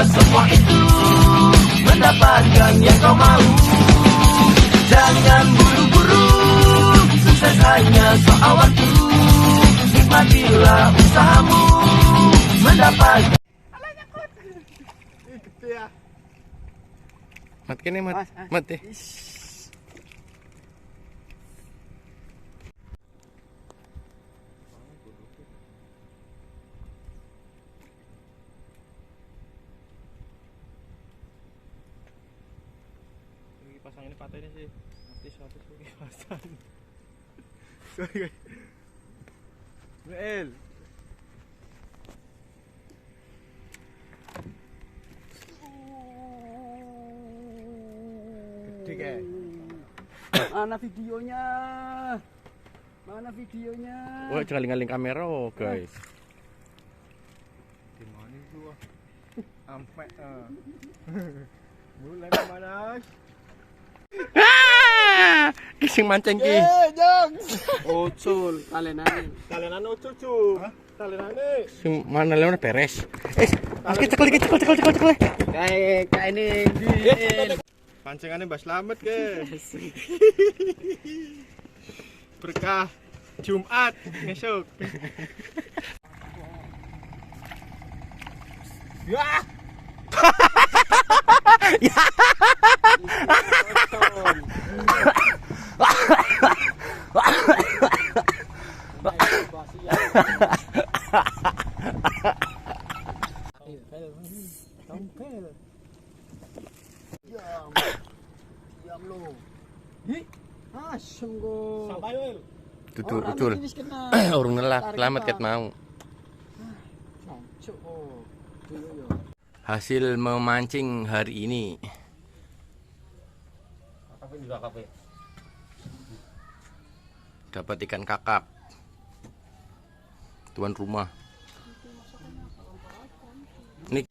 semua itu mendapatkan yang kau mau. Jangan buru-buru, sukses hanya soal waktu. Nikmatilah usahamu mendapatkan. Mat kene mat. Mat deh. Pasang ini patah ini sih. Nanti suatu pasang. Sorry guys. Noel. Gede guys. Mana videonya? Mana videonya? Wah, ngaling-ngaling kamera oh, guys. Gimana itu? Sampai mulai panas. Kising mancing ki. Ucul, talenane. Talenane ucul cu. Talenane. Sing mana lewat beres. Cekel. Kayak ini di Pancingannya Mbak Slamet ke. Berkah Jumat ngesuk. Ya. Diam lo. Sungguh. Sampai wel. Tutul, ucul. Urung nelak, selamat ket mau. Hasil memancing hari ini. Dapat ikan kakap. Tuan rumah. Nih.